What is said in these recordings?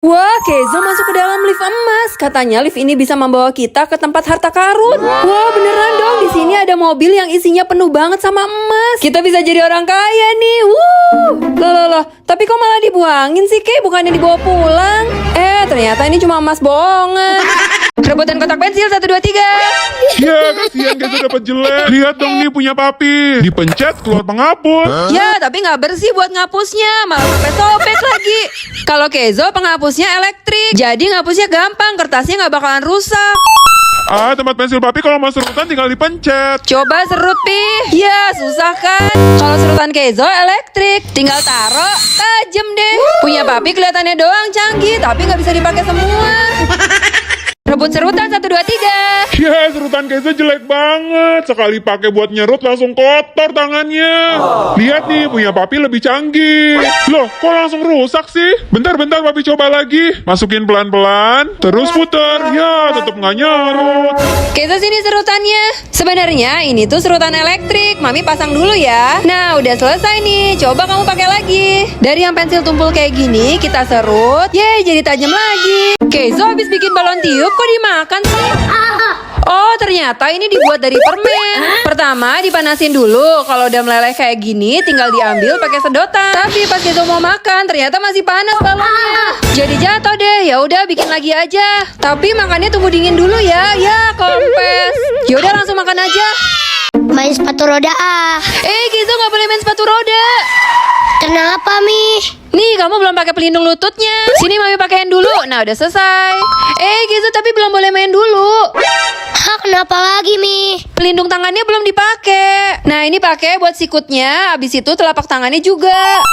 Wah, Kenzo masuk ke dalam lift emas. Katanya lift ini bisa membawa kita ke tempat harta karun. Wah, beneran dong. Di sini ada mobil yang isinya penuh banget sama emas. Kita bisa jadi orang kaya nih. Loh. Tapi kok malah dibuangin sih, Kay? Bukannya dibawa pulang? Ternyata ini cuma emas bohongan. Rebutan kotak pensil 1, 2, 3. Ya, kasihan Kenzo dapat jelek. Lihat dong nih punya papi. Dipencet keluar penghapus. Ya, tapi nggak bersih buat ngapusnya. Malah sampai sobek lagi. Kalau Kenzo penghapusnya elektrik. Jadi ngapusnya gampang. Kertasnya nggak bakalan rusak. Tempat pensil papi kalau mau serutan tinggal dipencet. Coba serut, Pi. Ya, susah kan? Kalau serutan Kenzo elektrik. Tinggal taruh, tajem deh. Punya papi kelihatannya doang canggih. Tapi nggak bisa dipakai semua. Rebut serutan 1, 2, 3. Ya, serutan Kenzo jelek banget. Sekali pakai buat nyerut langsung kotor tangannya. Lihat nih, punya papi lebih canggih. Loh, kok langsung rusak sih? Bentar, papi coba lagi. Masukin pelan-pelan, terus putar. Ya, tetap nggak nyerut. Kenzo sini serutannya. Sebenarnya ini tuh serutan elektrik. Mami pasang dulu ya. Nah, udah selesai nih. Coba kamu pakai lagi. Dari yang pensil tumpul kayak gini, kita serut. Yeay, jadi tajam lagi. Kenzo habis bikin balon tiup, kok dimakan sih? Oh, ternyata ini dibuat dari permen. Pertama dipanasin dulu. Kalau udah meleleh kayak gini, tinggal diambil pakai sedotan. Tapi pas Kenzo mau makan, ternyata masih panas balonnya. Jadi jatuh deh. Ya udah, bikin lagi aja. Tapi makannya tunggu dingin dulu ya. Ya, kempes. Ya udah, langsung makan aja. Main sepatu roda Kenzo nggak boleh main sepatu roda. Kenapa, Mi? Nih, kamu belum pakai pelindung lututnya. Sini Mami pakein dulu. Nah, udah selesai. Kenzo tapi belum boleh main dulu. Hah, kenapa lagi, Mi? Pelindung tangannya belum dipakai. Nah, ini pakai buat sikutnya. Abis itu telapak tangannya juga.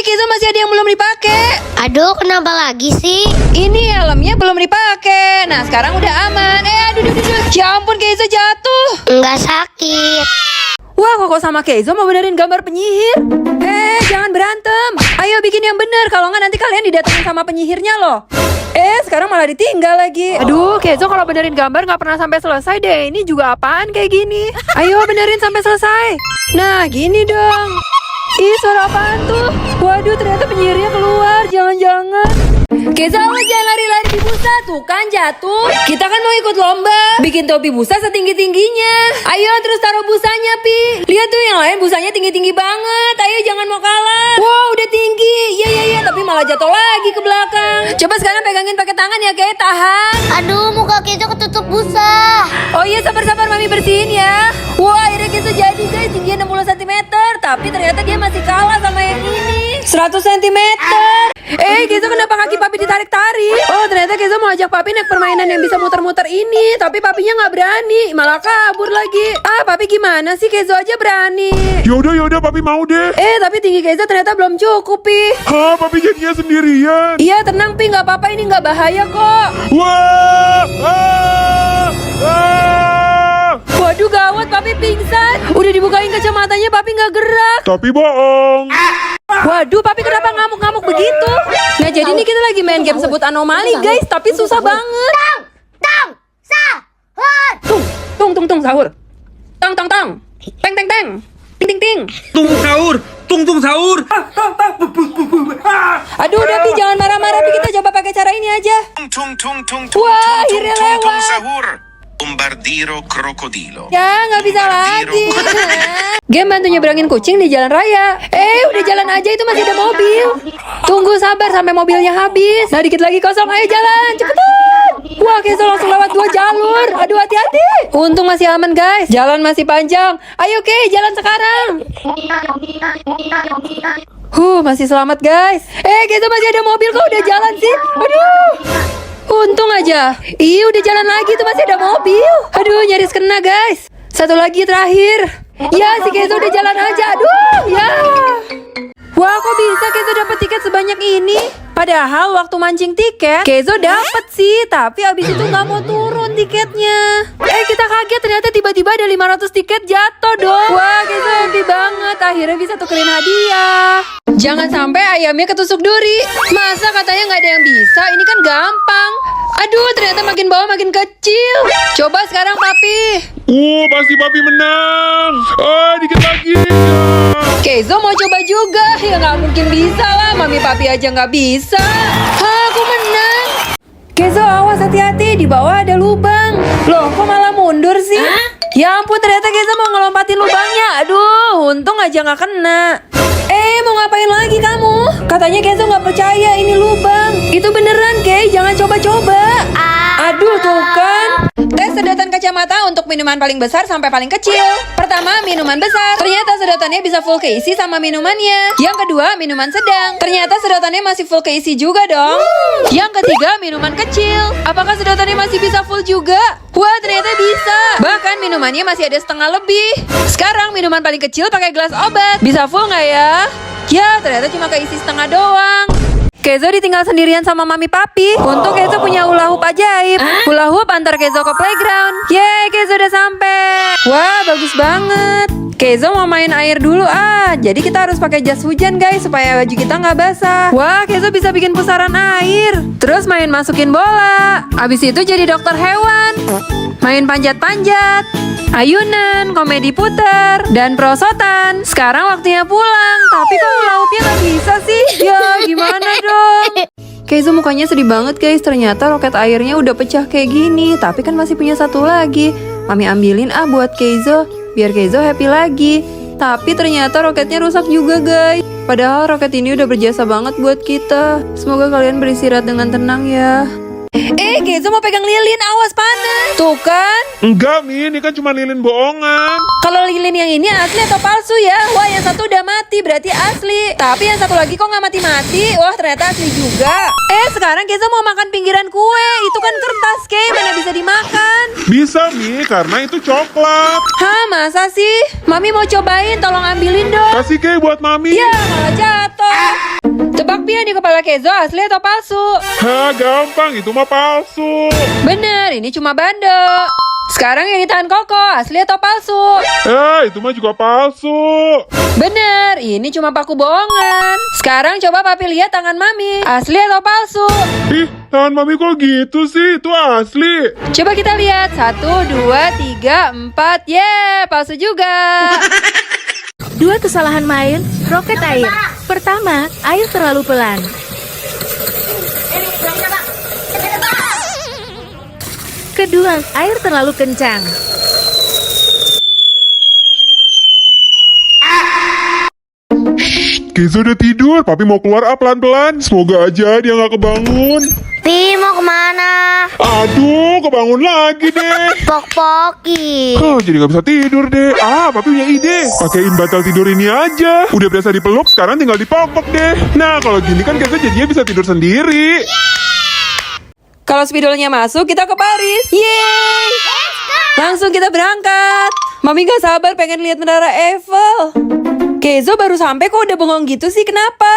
Kenzo masih ada yang belum dipakai. Aduh, kenapa lagi sih? Ini helmnya belum dipakai. Nah, sekarang udah aman. Aduh. Ya ampun, Kenzo jatuh. Enggak sakit. Wah, Koko sama Kenzo mau benerin gambar penyihir. Jangan berantem. Ayo bikin yang bener. Kalau nggak nanti kalian didatengin sama penyihirnya loh. Sekarang malah ditinggal lagi. Aduh, Kenzo kalau benerin gambar nggak pernah sampai selesai deh. Ini juga apaan kayak gini? Ayo benerin sampai selesai. Nah, gini dong. Ih, suara apaan tuh? Waduh, ternyata penyihirnya keluar. Jangan-jangan. Kenzo, awas jangan lari-lari di busa. Tuh kan jatuh. Kita kan mau ikut lomba bikin topi busa setinggi-tingginya. Ayo terus taruh busanya, Pi. Lihat tuh yang lain busanya tinggi-tinggi banget. Ayo jangan mau kalah. Wow, udah tinggi. Iya. Tapi malah jatuh lagi ke belakang. Coba sekarang pegangin pakai tangan ya, Kay. Tahan. Aduh, muka Kenzo ketutup busa. Oh iya, sabar-sabar Mami bersihin ya. Wah, akhirnya Kenzo jadi guys. Tingginya 60 cm. Tapi ternyata dia masih kalah sama yang ini. 100 cm. Kenzo kenapa kaki papi ditarik-tarik? Oh, ternyata Kenzo mau ajak papi naik permainan yang bisa muter-muter ini. Tapi papinya nggak berani. Malah kabur lagi. Papi gimana sih? Kenzo aja berani. Yaudah, papi mau deh. Tapi tinggi Kenzo ternyata belum cukup, Pi. Papi jadinya sendirian. Iya, tenang, Pi. Nggak apa-apa, ini nggak bahaya kok. Wah! Waduh, gawat, papi pingsan. Udah dibukain kacamatanya, papi nggak gerak. Tapi bohong. Waduh, papi kenapa ngamuk-ngamuk begitu? Nah, jadi ini kita lagi main game sebut anomali, guys. Tapi susah banget. Sahur. Tung, sahur. Tang. Teng. Ting. Tung sahur. Aduh, udah, Pi, jangan marah-marah, Pi. Kita coba pakai cara ini aja. Wah, akhirnya lewat. Sahur. Bombardiro krokodilo. Ya, nggak bisa lagi. Game bantu nyebrangin kucing di jalan raya. Udah jalan aja, itu masih ada mobil. Tunggu, sabar sampai mobilnya habis. Nah, dikit lagi kosong, ayo jalan, cepetan. Wah, Kenzo langsung lewat 2 jalur. Aduh, hati-hati. Untung masih aman, guys. Jalan masih panjang. Ayo, Kay, jalan sekarang. Masih selamat, guys. Kenzo masih ada mobil kok, udah jalan sih. Aduh. Untung aja. Udah jalan lagi tuh, masih ada mobil. Aduh, nyaris kena, guys. Satu lagi terakhir. Ya, si Kenzo udah jalan aja. Aduh, ya. Wah, kok bisa Kenzo dapat tiket sebanyak ini? Padahal waktu mancing tiket, Kenzo dapat sih, tapi abis itu nggak mau turun tiketnya. Kita kaget, ternyata tiba-tiba ada 500 tiket jatuh dong. Wah, Kenzo happy banget. Akhirnya bisa tukerin hadiah. Jangan sampai ayamnya ketusuk duri. Masa katanya nggak ada yang bisa? Ini kan gampang. Aduh, ternyata makin bawah makin kecil. Coba sekarang, papi. Pasti papi menang. Dikit lagi. Kenzo mau coba juga. Ya nggak mungkin bisa lah. Mami papi aja nggak bisa. Aku menang. hati-hati, di bawah ada lubang. Loh, kok malah mundur sih? Ya ampun, ternyata Keza mau ngelompatin lubangnya. Aduh, untung aja nggak kena. Mau ngapain lagi kamu? Katanya Kenzo nggak percaya ini lubang. Itu beneran, Kay. Jangan coba-coba. Aduh, tuh kan. Tes sedotan kacamata untuk minuman paling besar sampai paling kecil. Pertama, minuman besar. Ternyata sedotannya bisa full keisi sama minumannya. Yang kedua, minuman sedang. Ternyata sedotannya masih full keisi juga dong. Yang ketiga, minuman kecil. Apakah sedotannya masih bisa full juga? Wah, ternyata bisa. Bahkan minumannya masih ada setengah lebih. Sekarang minuman paling kecil pakai gelas obat. Bisa full nggak ya? Ya, ternyata cuma keisi setengah doang. Kenzo ditinggal sendirian sama mami papi. Untung Kenzo punya hula hoop ajaib. Hula hoop antar Kenzo ke playground. Yeay, Kenzo udah sampai. Wah, bagus banget. Kenzo mau main air dulu jadi kita harus pakai jas hujan guys supaya baju kita nggak basah. Wah, Kenzo bisa bikin pusaran air. Terus main masukin bola. Abis itu jadi dokter hewan. Main panjat-panjat, ayunan, komedi puter, dan perosotan. Sekarang waktunya pulang. Tapi kok hula hoopnya nggak bisa sih? Ya, gimana dong? Kenzo mukanya sedih banget guys. Ternyata roket airnya udah pecah kayak gini. Tapi kan masih punya satu lagi. Mami ambilin buat Kenzo, biar Kenzo happy lagi. Tapi ternyata roketnya rusak juga guys. Padahal roket ini udah berjasa banget buat kita. Semoga kalian beristirahat dengan tenang ya. Kenzo mau pegang lilin, awas panas. Tuh kan? Enggak, Mi, ini kan cuma lilin bohongan. Kalau lilin yang ini asli atau palsu ya? Wah, yang satu udah mati, berarti asli. Tapi yang satu lagi kok nggak mati-mati? Wah, ternyata asli juga. Sekarang Kenzo mau makan pinggiran kue. Itu kan kertas, Kay. Mana bisa dimakan? Bisa, Mi, karena itu coklat. Hah, masa sih? Mami mau cobain, tolong ambilin dong. Kasih Kay buat Mami. Ya, malah jatuh. Tebak Pia di kepala Kenzo asli atau palsu? Hah, gampang, itu mah palsu. Bener, ini cuma bando. Sekarang yang ditahan Koko, asli atau palsu? Itu mah juga palsu. Bener, ini cuma paku bohongan. Sekarang coba Papi lihat tangan Mami, asli atau palsu? Ih, tangan Mami kok gitu sih? Itu asli. Coba kita lihat, 1, 2, 3, 4, palsu juga. 2 kesalahan main roket air. Pertama, air terlalu pelan. Kedua, air terlalu kencang. Kenzo udah tidur, Papi mau keluar pelan-pelan. Semoga aja dia nggak kebangun. Pi, mau kemana? Aduh, kebangun lagi deh. Pok-poki. Jadi nggak bisa tidur deh. Papi punya ide. Pakein bantal tidur ini aja. Udah biasa dipeluk, sekarang tinggal dipokok deh. Nah, kalau gini kan Kenzo jadinya bisa tidur sendiri. Kalau spidolnya masuk, kita ke Paris. Yeay! Langsung kita berangkat. Mami gak sabar pengen lihat Menara Eiffel. Kenzo baru sampai kok udah bengong gitu sih, kenapa?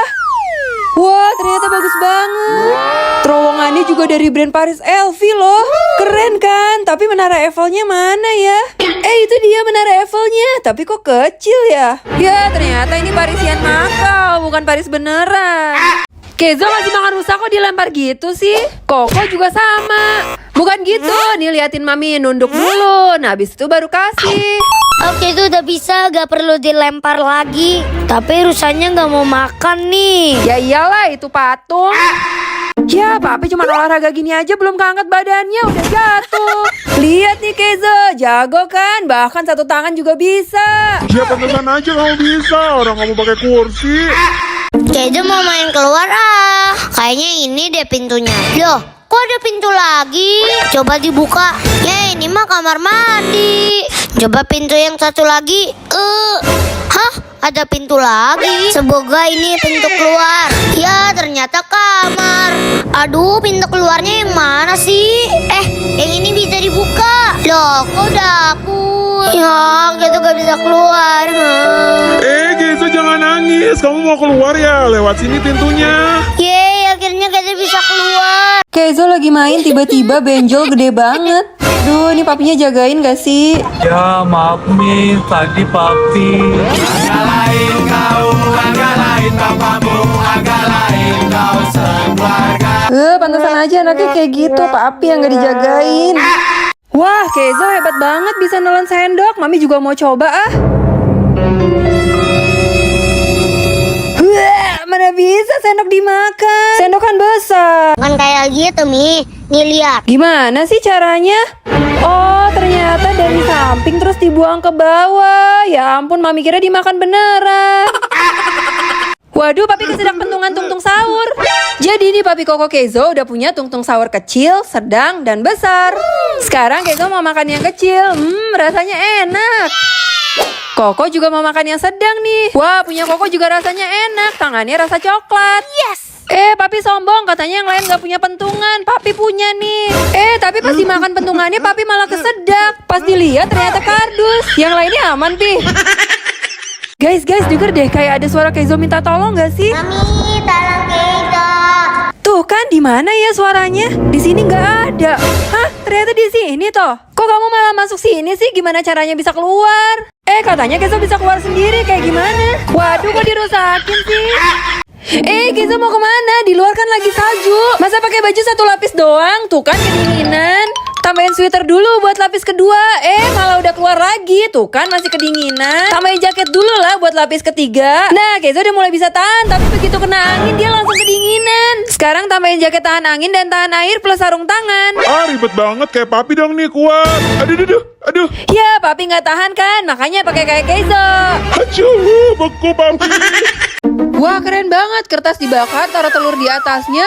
Wah, ternyata bagus banget. Terowongannya juga dari brand Paris LV loh. Keren kan? Tapi Menara Eiffelnya mana ya? Itu dia Menara Eiffelnya. Tapi kok kecil ya? Ya, ternyata ini Parisian Makau, bukan Paris beneran. Kenzo masih makan rusak kok dilempar gitu sih? Koko juga sama. Bukan gitu, nih liatin Mami nunduk dulu. Nah, habis itu baru kasih. Oke, itu udah bisa, gak perlu dilempar lagi. Tapi rusanya gak mau makan nih. Ya iyalah, itu patung. Ya, Papi cuma olahraga gini aja belum keangkat badannya, udah jatuh. Lihat nih Kenzo, jago kan? Bahkan satu tangan juga bisa. Ya pantesan aja kamu bisa, orang kamu pakai kursi. Kenzo mau main keluar Kayaknya ini deh pintunya. Loh, kok ada pintu lagi? Coba dibuka. Ya, ini mah kamar mandi. Coba pintu yang satu lagi. Hah? Ada pintu lagi. Semoga ini pintu keluar. Ya, ternyata kamar. Aduh, pintu keluarnya yang mana sih? Yang ini bisa dibuka. Loh, kok dapur? Ya, gitu gak bisa keluar. Kenzo jangan nangis, kamu mau keluar ya? Lewat sini pintunya. Yeay, akhirnya kita bisa keluar. Kenzo lagi main tiba-tiba benjol gede banget. Duh, ini papinya jagain gak sih? Ya maaf Mi, tadi Papi. Agak lain kau, agak lain papamu, agak lain kau sekeluarga. Pantesan aja anaknya kayak gitu, papi yang gak dijagain. Wah, Kenzo hebat banget bisa nelen sendok. Mami juga mau coba Mana bisa sendok dimakan? Sendok kan besar. Kan kayak gitu, Mi. Nih lihat. Gimana sih caranya? Oh, ternyata dari samping terus dibuang ke bawah. Ya ampun, Mami kira dimakan beneran. Waduh, Papi kesedak pentungan tungtung sahur. Jadi nih Papi Koko Kezo udah punya tungtung sahur kecil, sedang, dan besar. Sekarang Kezo mau makan yang kecil. Rasanya enak. Koko juga mau makan yang sedang nih. Wah, punya Koko juga rasanya enak. Tangannya rasa coklat. Yes. Papi sombong, katanya yang lain gak punya pentungan. Papi punya nih. Tapi pas dimakan pentungannya Papi malah kesedak. Pas dilihat ternyata kardus. Yang lainnya aman, Pi. Guys, denger deh, kayak ada suara Kezo minta tolong gak sih? Mami, tolong Kezo. Tuh kan, di mana ya suaranya? Di sini nggak ada. Hah? Ternyata di sini toh. Kok kamu malah masuk sini sih? Gimana caranya bisa keluar? Katanya Kezo bisa keluar sendiri, kayak gimana? Waduh, kok dirusakin sih? Kezo mau kemana? Di luar kan lagi salju. Masa pakai baju satu lapis doang? Tuh kan kedinginan. Tambahin sweater dulu buat lapis kedua. Malah udah keluar lagi. Tuh kan masih kedinginan. Tambahin jaket dulu lah buat lapis ketiga. Nah, Kezo udah mulai bisa tahan. Tapi begitu kena angin dia langsung kedinginan. Sekarang tambahin jaket tahan angin dan tahan air plus sarung tangan. Ribet banget kayak Papi dong nih kuat. Aduh. Ya, Papi nggak tahan kan? Makanya pakai kayak Kezo. Aduh, beku Papi. Wah, keren banget. Kertas dibakar, taruh telur di atasnya.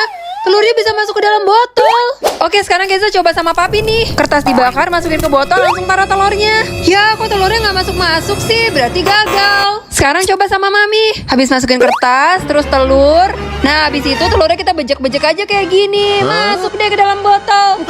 Telurnya bisa masuk ke dalam botol. Oke, sekarang Kezo coba sama Papi nih. Kertas dibakar, masukin ke botol, langsung taruh telurnya. Ya, kok telurnya nggak masuk-masuk sih? Berarti gagal. Sekarang coba sama Mami. Habis masukin kertas, terus telur. Nah, habis itu telurnya kita bejek-bejek aja kayak gini. Masuk deh ke dalam botol.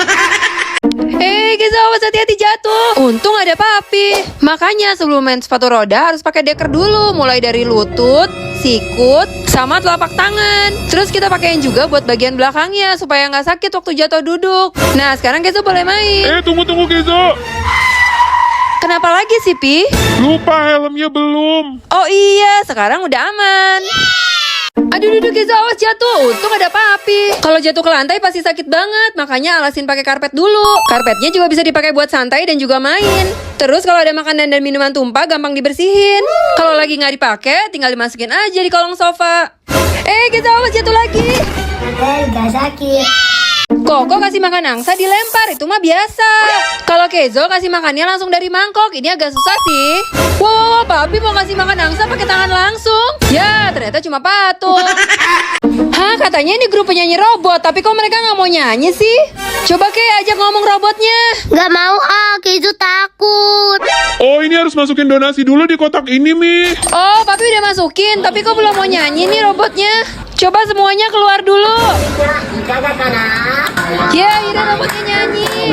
Kezo, awas hati-hati jatuh. Untung ada Papi. Makanya sebelum main sepatu roda harus pakai deker dulu. Mulai dari lutut, sikut, sama telapak tangan. Terus kita pakein juga buat bagian belakangnya supaya nggak sakit waktu jatuh duduk. Nah, sekarang Kezo boleh main. Tunggu Kezo. Kenapa lagi sih, Pi? Lupa helmnya belum. Oh iya, sekarang udah aman. Aduh, Kezo, awas jatuh. Untung ada Papi. Kalau jatuh ke lantai pasti sakit banget. Makanya alasin pakai karpet dulu. Karpetnya juga bisa dipakai buat santai dan juga main. Terus kalau ada makanan dan minuman tumpah gampang dibersihin. Kalau lagi nggak dipakai, tinggal dimasukin aja di kolong sofa. Kezo, awas jatuh lagi. Gak sakit. Koko kasih makan angsa dilempar, itu mah biasa. Kalau Kezo kasih makannya langsung dari mangkok, ini agak susah sih. Wow, Papi mau kasih makan angsa pakai tangan langsung. Ya, ternyata cuma patung. Hah, katanya ini grup penyanyi robot, tapi kok mereka nggak mau nyanyi sih? Coba ajak ngomong robotnya. Gak mau Kezo takut. Oh, ini harus masukin donasi dulu di kotak ini, Mi. Oh, Papi udah masukin, tapi kok belum mau nyanyi nih robotnya? Coba semuanya keluar dulu. Ya, robotnya nyanyi.